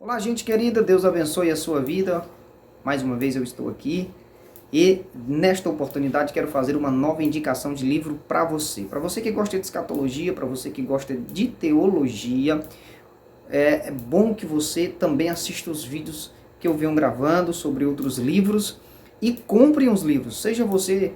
Olá, gente querida, Deus abençoe a sua vida. Mais uma vez eu estou aqui e nesta oportunidade quero fazer uma nova indicação de livro para você. Para você que gosta de escatologia, para você que gosta de teologia, é bom que você também assista os vídeos que eu venho gravando sobre outros livros e compre uns livros. Seja você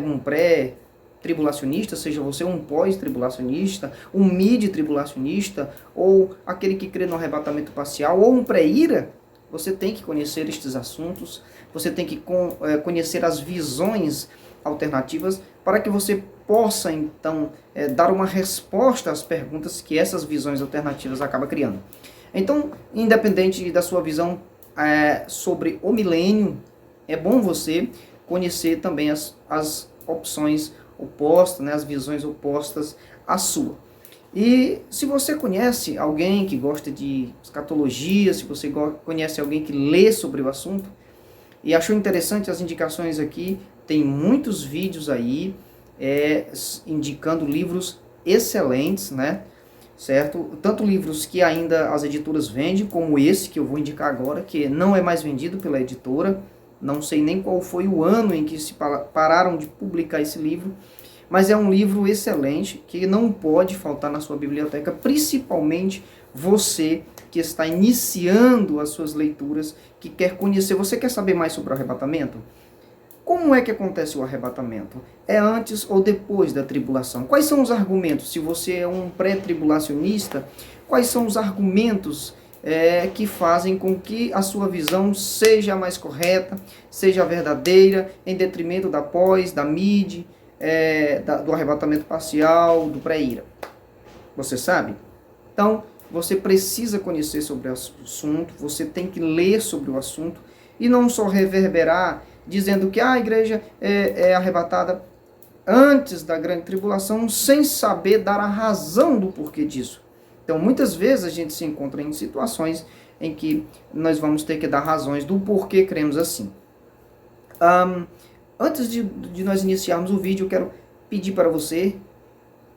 um pré-tribulacionista, seja você um pós-tribulacionista, um mid-tribulacionista, ou aquele que crê no arrebatamento parcial, ou um pré-ira, você tem que conhecer estes assuntos, você tem que conhecer as visões alternativas para que você possa, então, dar uma resposta às perguntas que essas visões alternativas acabam criando. Então, independente da sua visão sobre o milênio, é bom você conhecer também as opções opostas, né, as visões opostas à sua. E se você conhece alguém que gosta de escatologia, se você conhece alguém que lê sobre o assunto e achou interessante as indicações aqui, tem muitos vídeos aí indicando livros excelentes, né? Certo? Tanto livros que ainda as editoras vendem, como esse que eu vou indicar agora, que não é mais vendido pela editora. Não sei nem qual foi o ano em que se pararam de publicar esse livro, mas é um livro excelente que não pode faltar na sua biblioteca, principalmente você que está iniciando as suas leituras, que quer conhecer. Você quer saber mais sobre o arrebatamento? Como é que acontece o arrebatamento? É antes ou depois da tribulação? Quais são os argumentos? Se você é um pré-tribulacionista, quais são os argumentos que fazem com que a sua visão seja mais correta, seja verdadeira, em detrimento da pós, da mid, do arrebatamento parcial, do pré-ira? Você sabe? Então, você precisa conhecer sobre o assunto, você tem que ler sobre o assunto, e não só reverberar dizendo que a igreja é arrebatada antes da grande tribulação, sem saber dar a razão do porquê disso. Então, muitas vezes a gente se encontra em situações em que nós vamos ter que dar razões do porquê cremos assim. Antes de nós iniciarmos o vídeo, eu quero pedir para você,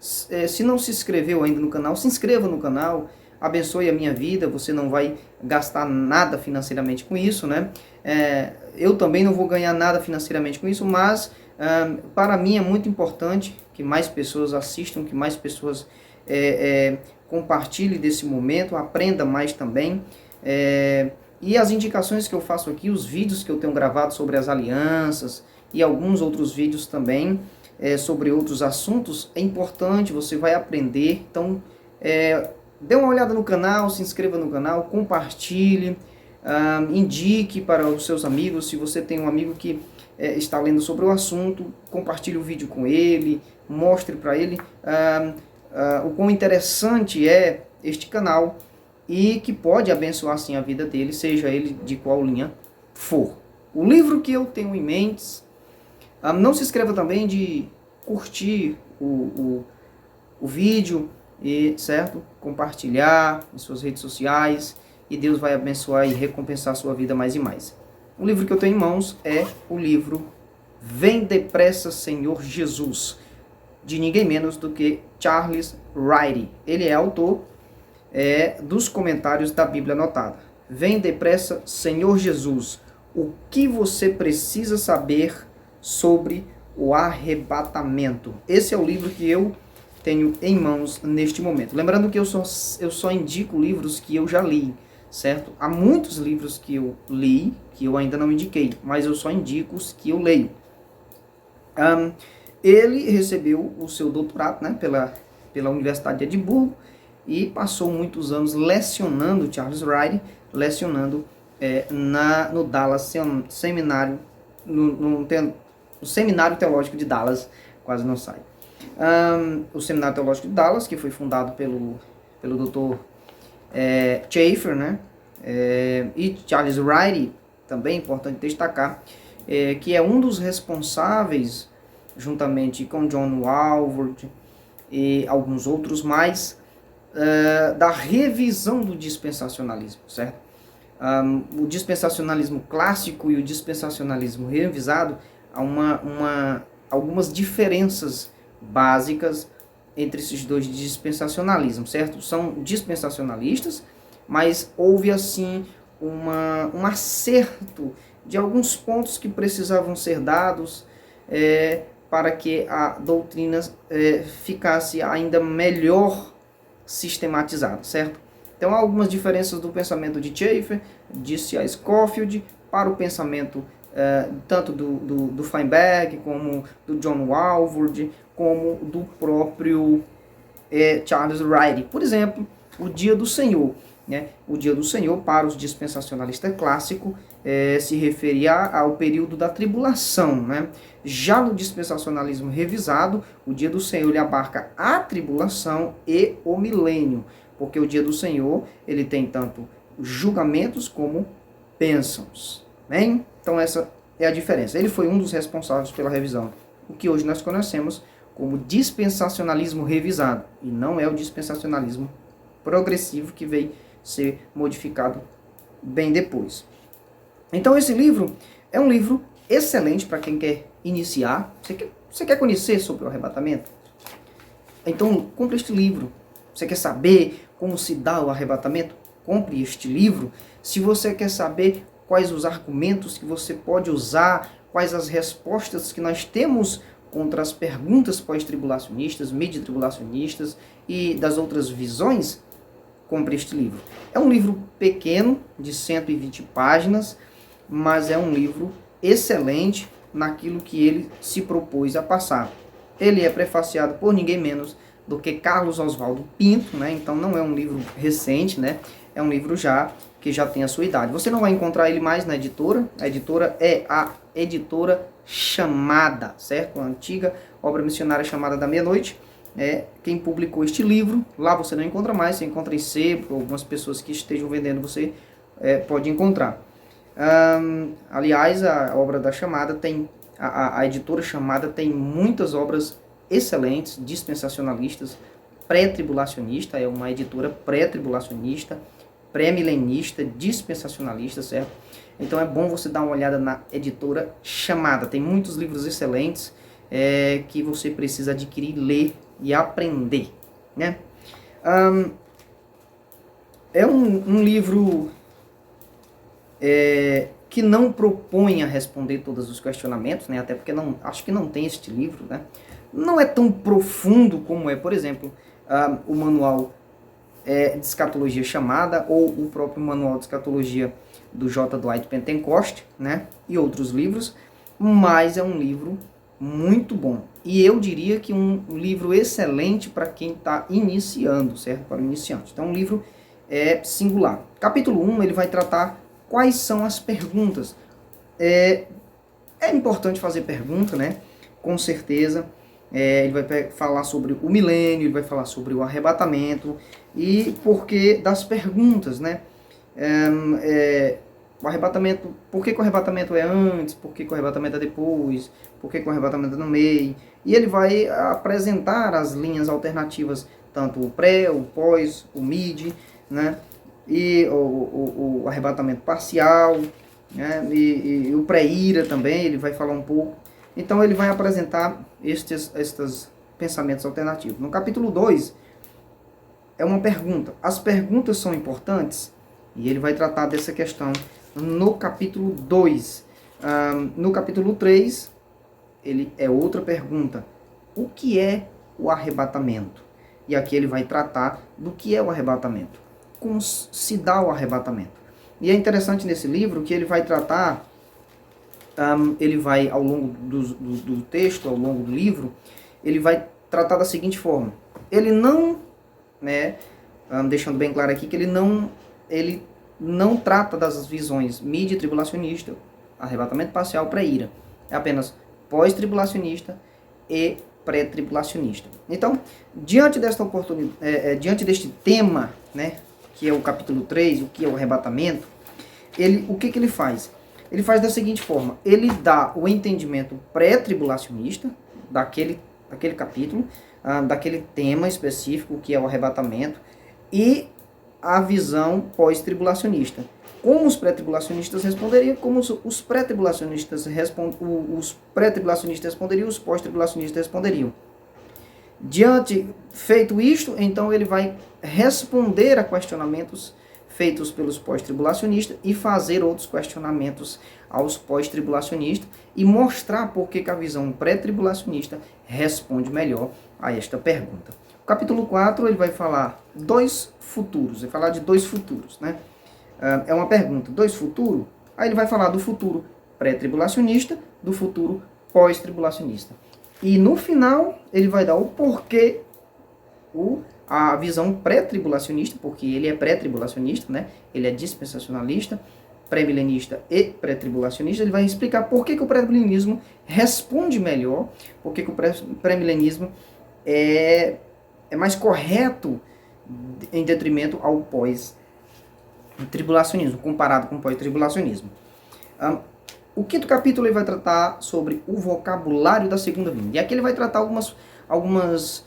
se não se inscreveu ainda no canal, se inscreva no canal, abençoe a minha vida, você não vai gastar nada financeiramente com isso, né? Eu também não vou ganhar nada financeiramente com isso, mas para mim é muito importante que mais pessoas assistam, que mais pessoas compartilhem desse momento, aprenda mais também. E as indicações que eu faço aqui, os vídeos que eu tenho gravado sobre as alianças e alguns outros vídeos também sobre outros assuntos, é importante, você vai aprender. Então, dê uma olhada no canal, se inscreva no canal, compartilhe, indique para os seus amigos. Se você tem um amigo que está lendo sobre o assunto, compartilhe o vídeo com ele, mostre para ele o quão interessante é este canal e que pode abençoar sim a vida dele, seja ele de qual linha for. O livro que eu tenho em mente, não se esqueça também de curtir o vídeo, certo? Compartilhar em suas redes sociais, e Deus vai abençoar e recompensar a sua vida mais e mais. O livro que eu tenho em mãos é o livro Vem Depressa, Senhor Jesus, de ninguém menos do que Charles Wright. Ele é autor dos comentários da Bíblia Anotada. Vem Depressa, Senhor Jesus, o que você precisa saber sobre o arrebatamento. Esse é o livro que eu tenho em mãos neste momento. Lembrando que eu só indico livros que eu já li, certo? Há muitos livros que eu li, que eu ainda não indiquei, mas eu só indico os que eu leio. Ele recebeu o seu doutorado, né, pela Universidade de Edimburgo, e passou muitos anos lecionando, Charles Wright, lecionando no Dallas Seminário, no Seminário Teológico de Dallas, quase não sai. O Seminário Teológico de Dallas, que foi fundado pelo Dr. Chafer, né? E Charles Wright, também é importante destacar, que é um dos responsáveis, juntamente com John Walvoord e alguns outros mais, da revisão do dispensacionalismo, certo? O dispensacionalismo clássico e o dispensacionalismo revisado, há algumas diferenças básicas entre esses dois dispensacionalismos, certo? São dispensacionalistas, mas houve assim um acerto de alguns pontos que precisavam ser dados para que a doutrina ficasse ainda melhor sistematizada, certo? Então há algumas diferenças do pensamento de Schaeffer, de C.I. Scofield, para o pensamento tanto do Feinberg, como do John Walvoord, como do próprio Charles Wright. Por exemplo, o Dia do Senhor. Né? O Dia do Senhor, para os dispensacionalistas clássicos, se referia ao período da tribulação. Né? Já no dispensacionalismo revisado, o Dia do Senhor ele abarca a tribulação e o milênio, porque o Dia do Senhor ele tem tanto julgamentos como bênçãos. Bem? Então essa é a diferença. Ele foi um dos responsáveis pela revisão, o que hoje nós conhecemos como dispensacionalismo revisado, e não é o dispensacionalismo progressivo que veio ser modificado bem depois. Então esse livro é um livro excelente para quem quer iniciar. Você quer conhecer sobre o arrebatamento? Então compre este livro. Você quer saber como se dá o arrebatamento? Compre este livro. Se você quer saber quais os argumentos que você pode usar, quais as respostas que nós temos contra as perguntas pós-tribulacionistas, midi-tribulacionistas e das outras visões, compre este livro. É um livro pequeno, de 120 páginas, mas é um livro excelente naquilo que ele se propôs a passar. Ele é prefaciado por ninguém menos do que Carlos Oswaldo Pinto, né? Então não é um livro recente, né? É um livro que já tem a sua idade. Você não vai encontrar ele mais na editora. A editora é a editora Chamada, certo? A antiga obra missionária Chamada da Meia-Noite. Quem publicou este livro. Lá você não encontra mais, você encontra em sebo, algumas pessoas que estejam vendendo você pode encontrar. Aliás, a obra da Chamada tem, a editora Chamada tem muitas obras excelentes, dispensacionalistas, pré-tribulacionista, é uma editora pré-tribulacionista, pré-milenista, dispensacionalista, certo? Então é bom você dar uma olhada na editora Chamada, tem muitos livros excelentes que você precisa adquirir, ler e aprender, né? É um livro que não propõe a responder todos os questionamentos, né? Até porque acho que não tem este livro, né? Não é tão profundo como é, por exemplo, o manual de escatologia Chamada, ou o próprio manual de escatologia do J. Dwight Pentecost, né? E outros livros, mas é um livro muito bom. E eu diria que um livro excelente para quem está iniciando, certo? Para o iniciante. Então, um livro singular. Capítulo 1, ele vai tratar quais são as perguntas. É importante fazer pergunta, né? Com certeza. Ele vai falar sobre o milênio, ele vai falar sobre o arrebatamento e porquê das perguntas, né? O arrebatamento, por que o arrebatamento é antes, por que o arrebatamento é depois, por que o arrebatamento é no meio. E ele vai apresentar as linhas alternativas, tanto o pré, o pós, o mid, né? E o arrebatamento parcial, né? E o pré-ira também, ele vai falar um pouco. Então ele vai apresentar estes pensamentos alternativos. No capítulo 2, é uma pergunta. As perguntas são importantes? E ele vai tratar dessa questão no capítulo 2. No capítulo 3, ele é outra pergunta. O que é o arrebatamento? E aqui ele vai tratar do que é o arrebatamento. Como se dá o arrebatamento. E é interessante nesse livro que ele vai tratar... ele vai, ao longo do texto, ao longo do livro, ele vai tratar da seguinte forma. Ele não, né, deixando bem claro aqui, que ele não trata das visões midi-tribulacionista, arrebatamento parcial, pré-ira. É apenas pós-tribulacionista e pré-tribulacionista. Então, diante desta oportunidade, diante deste tema, né, que é o capítulo 3, o que é o arrebatamento, o que ele faz? Ele faz da seguinte forma, ele dá o entendimento pré-tribulacionista daquele capítulo, daquele tema específico que é o arrebatamento, e a visão pós-tribulacionista. Como os pré-tribulacionistas responderiam, como os pré-tribulacionistas responderiam, os pós-tribulacionistas responderiam. Feito isto, então ele vai responder a questionamentos feitos pelos pós-tribulacionistas e fazer outros questionamentos aos pós-tribulacionistas e mostrar por que a visão pré-tribulacionista responde melhor a esta pergunta. O capítulo 4 ele vai falar dois futuros, vai falar de dois futuros, né? É uma pergunta, dois futuros? Aí ele vai falar do futuro pré-tribulacionista, do futuro pós-tribulacionista. E no final ele vai dar o porquê, a visão pré-tribulacionista, porque ele é pré-tribulacionista, né? Ele é dispensacionalista, pré-milenista e pré-tribulacionista. Ele vai explicar por que o pré-milenismo responde melhor, por que o pré-milenismo é mais correto em detrimento ao pós-tribulacionismo, comparado com o pós-tribulacionismo. O quinto capítulo ele vai tratar sobre o vocabulário da segunda vinda. E aqui ele vai tratar alguns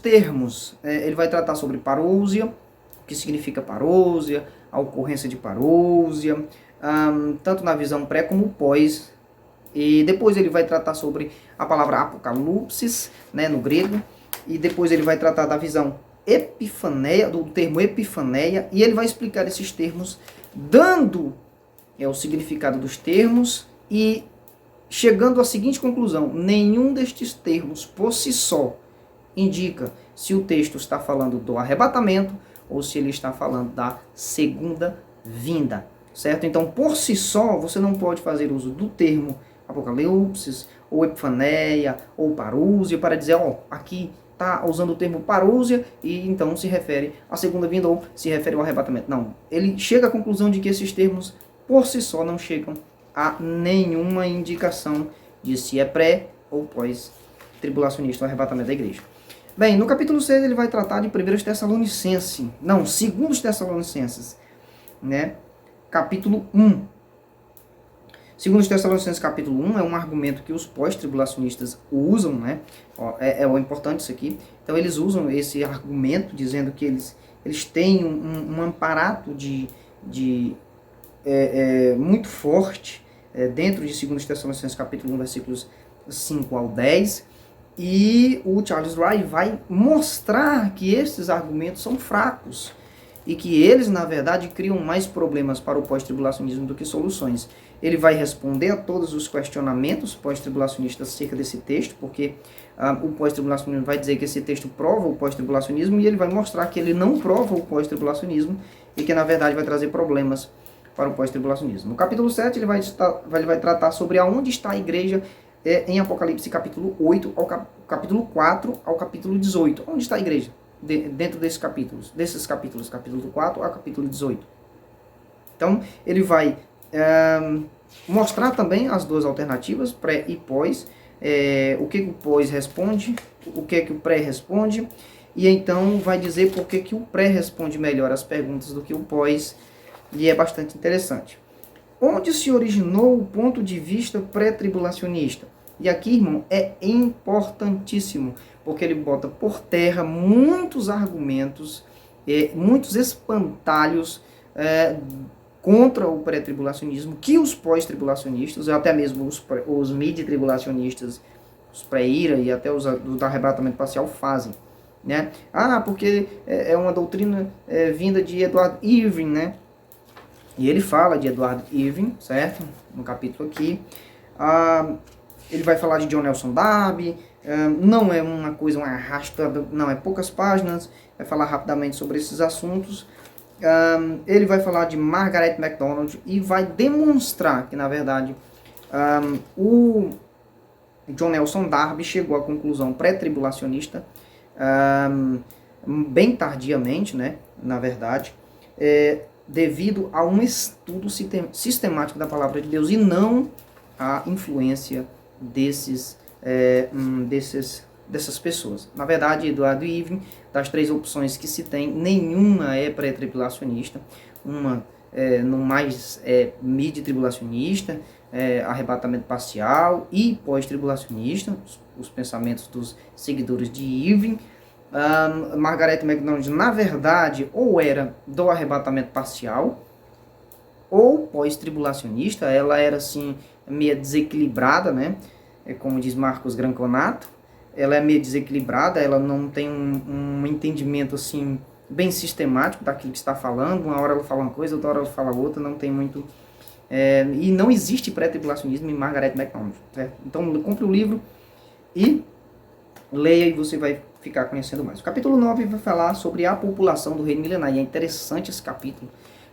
termos. Ele vai tratar sobre parousia, o que significa parousia, a ocorrência de parousia, tanto na visão pré como pós. E depois ele vai tratar sobre a palavra apocalipsis, né, no grego. E depois ele vai tratar da visão epifaneia, do termo epifaneia. E ele vai explicar esses termos, dando o significado dos termos e chegando à seguinte conclusão: nenhum destes termos por si só indica se o texto está falando do arrebatamento ou se ele está falando da segunda vinda, certo? Então, por si só, você não pode fazer uso do termo apocalipse, ou epifaneia, ou parousia, para dizer, aqui está usando o termo parousia e então se refere à segunda vinda ou se refere ao arrebatamento. Não, ele chega à conclusão de que esses termos por si só não chegam a nenhuma indicação de se é pré ou pós-tribulacionista o arrebatamento da igreja. Bem, no capítulo 6 ele vai tratar de 2 Tessalonicenses, né? Capítulo 1. 2 Tessalonicenses capítulo 1 é um argumento que os pós-tribulacionistas usam, né? É importante isso aqui. Então eles usam esse argumento dizendo que eles têm um aparato muito forte dentro de 2 Tessalonicenses capítulo 1, versículos 5 ao 10, e o Charles Wright vai mostrar que esses argumentos são fracos e que eles, na verdade, criam mais problemas para o pós-tribulacionismo do que soluções. Ele vai responder a todos os questionamentos pós-tribulacionistas acerca desse texto, porque o pós-tribulacionismo vai dizer que esse texto prova o pós-tribulacionismo, e ele vai mostrar que ele não prova o pós-tribulacionismo e que, na verdade, vai trazer problemas para o pós-tribulacionismo. No capítulo 7, ele vai tratar sobre aonde está a igreja em Apocalipse capítulo 8 ao capítulo 4 ao capítulo 18. Onde está a igreja? Dentro desses capítulos, capítulo 4 ao capítulo 18. Então, ele vai mostrar também as duas alternativas, pré e pós, o que o pós responde, o que o pré responde, e então vai dizer por que o pré responde melhor as perguntas do que o pós, e é bastante interessante. Onde se originou o ponto de vista pré-tribulacionista? E aqui, irmão, é importantíssimo, porque ele bota por terra muitos argumentos, muitos espantalhos contra o pré-tribulacionismo, que os pós-tribulacionistas, ou até mesmo os mid-tribulacionistas, os pré-ira e até os do arrebatamento parcial fazem. Né? Porque é uma doutrina vinda de Edward Irving, né? E ele fala de Edward Irving, certo? No capítulo aqui. Ele vai falar de John Nelson Darby. Não é uma coisa, uma arrastada, não, é poucas páginas. Vai falar rapidamente sobre esses assuntos. Ele vai falar de Margaret MacDonald e vai demonstrar que, na verdade, o John Nelson Darby chegou à conclusão pré-tribulacionista bem tardiamente, né? Na verdade, devido a um estudo sistemático da palavra de Deus e não a influência dessas pessoas. Na verdade, Edward Irving, das 3 opções que se tem, nenhuma é pré-tribulacionista, uma no mais mid-tribulacionista, arrebatamento parcial e pós-tribulacionista, os pensamentos dos seguidores de Irving. Margaret MacDonald, na verdade, ou era do arrebatamento parcial ou pós-tribulacionista. Ela era assim meio desequilibrada, né? Como diz Marcos Granconato, ela é meio desequilibrada, ela não tem um entendimento assim bem sistemático daquilo que está falando. Uma hora ela fala uma coisa, outra hora ela fala outra, não tem muito... e não existe pré-tribulacionismo em Margaret MacDonald, certo? Então, compre o livro e leia e você vai ficar conhecendo mais. O capítulo 9 vai falar sobre a população do reino milenar, e é interessante esse capítulo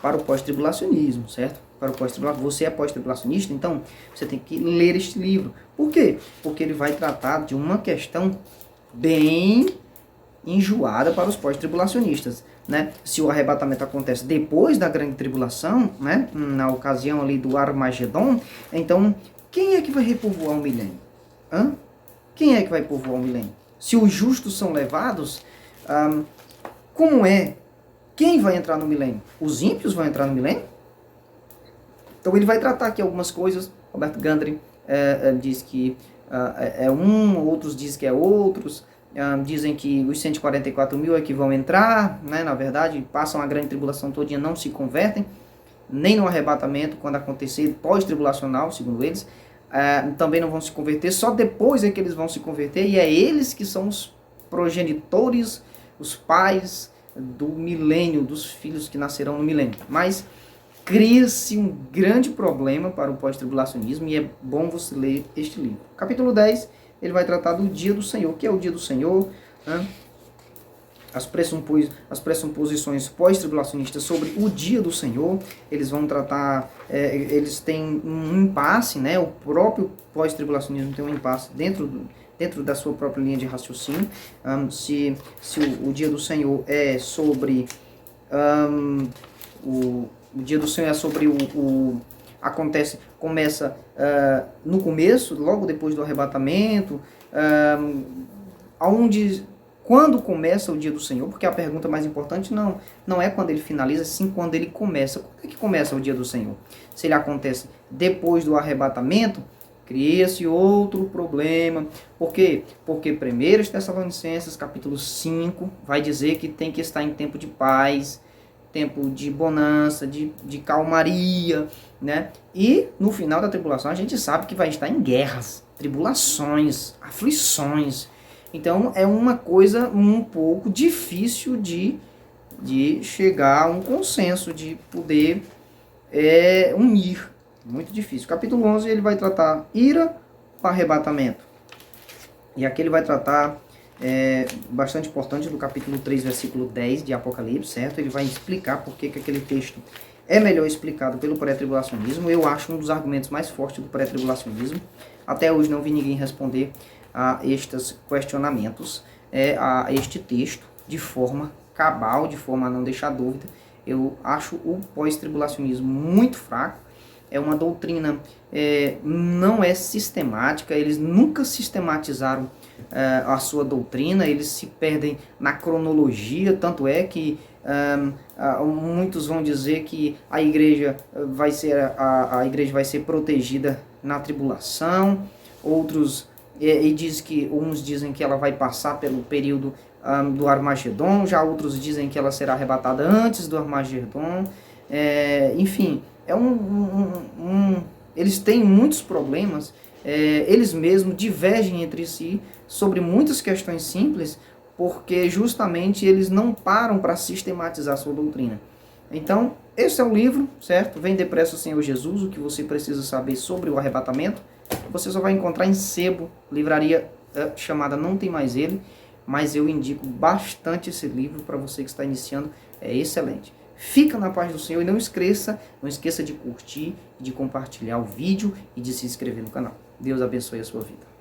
para o pós-tribulacionismo, certo? Para o pós-tribulacionismo. Você é pós-tribulacionista, então você tem que ler este livro. Por quê? Porque ele vai tratar de uma questão bem enjoada para os pós-tribulacionistas, né? Se o arrebatamento acontece depois da grande tribulação, né? Na ocasião ali do Armagedon, então quem é que vai repovoar o milênio? Quem é que vai povoar o milênio? Se os justos são levados, como é? Quem vai entrar no milênio? Os ímpios vão entrar no milênio? Então ele vai tratar aqui algumas coisas. Robert Gundry diz que é um, outros dizem que é outros. Dizem que os 144 mil é que vão entrar, né? Na verdade, passam a grande tribulação todinha, não se convertem, nem no arrebatamento, quando acontecer pós-tribulacional, segundo eles. Também não vão se converter, só depois é que eles vão se converter, e é eles que são os progenitores, os pais do milênio, dos filhos que nascerão no milênio. Mas cria-se um grande problema para o pós-tribulacionismo, e é bom você ler este livro. Capítulo 10, ele vai tratar do dia do Senhor. O que é o dia do Senhor? As pressuposições pós-tribulacionistas sobre o dia do Senhor. Eles vão tratar, eles têm um impasse, né? O próprio pós-tribulacionismo tem um impasse dentro da sua própria linha de raciocínio. Se o dia do Senhor é sobre... o dia do Senhor é sobre começa no começo, logo depois do arrebatamento, quando começa o dia do Senhor, porque a pergunta mais importante não é quando ele finaliza, sim quando ele começa. Quando é que começa o dia do Senhor? Se ele acontece depois do arrebatamento, cria-se outro problema. Por quê? Porque 1 Tessalonicenses, capítulo 5, vai dizer que tem que estar em tempo de paz, tempo de bonança, de calmaria, né? E no final da tribulação a gente sabe que vai estar em guerras, tribulações, aflições. Então é uma coisa um pouco difícil de chegar a um consenso, de poder unir. Muito difícil. Capítulo 11 ele vai tratar ira para arrebatamento. E aqui ele vai tratar... bastante importante do capítulo 3, versículo 10 de Apocalipse, certo? Ele vai explicar por que aquele texto é melhor explicado pelo pré-tribulacionismo. Eu acho um dos argumentos mais fortes do pré-tribulacionismo. Até hoje não vi ninguém responder a estes questionamentos, a este texto, de forma cabal, de forma a não deixar dúvida. Eu acho o pós-tribulacionismo muito fraco. É uma doutrina, não é sistemática, eles nunca sistematizaram a sua doutrina, eles se perdem na cronologia, tanto é que muitos vão dizer que a igreja vai ser protegida na tribulação, outros uns dizem que ela vai passar pelo período do Armagedon, já outros dizem que ela será arrebatada antes do Armagedon. Enfim, eles têm muitos problemas. Eles mesmos divergem entre si sobre muitas questões simples, porque justamente eles não param para sistematizar sua doutrina. Então, esse é o livro, certo? Vem depressa, Senhor Jesus, o que você precisa saber sobre o arrebatamento. Você só vai encontrar em sebo, livraria chamada Não Tem Mais Ele, mas eu indico bastante esse livro para você que está iniciando, é excelente. Fica na paz do Senhor e não esqueça de curtir, de compartilhar o vídeo e de se inscrever no canal. Deus abençoe a sua vida.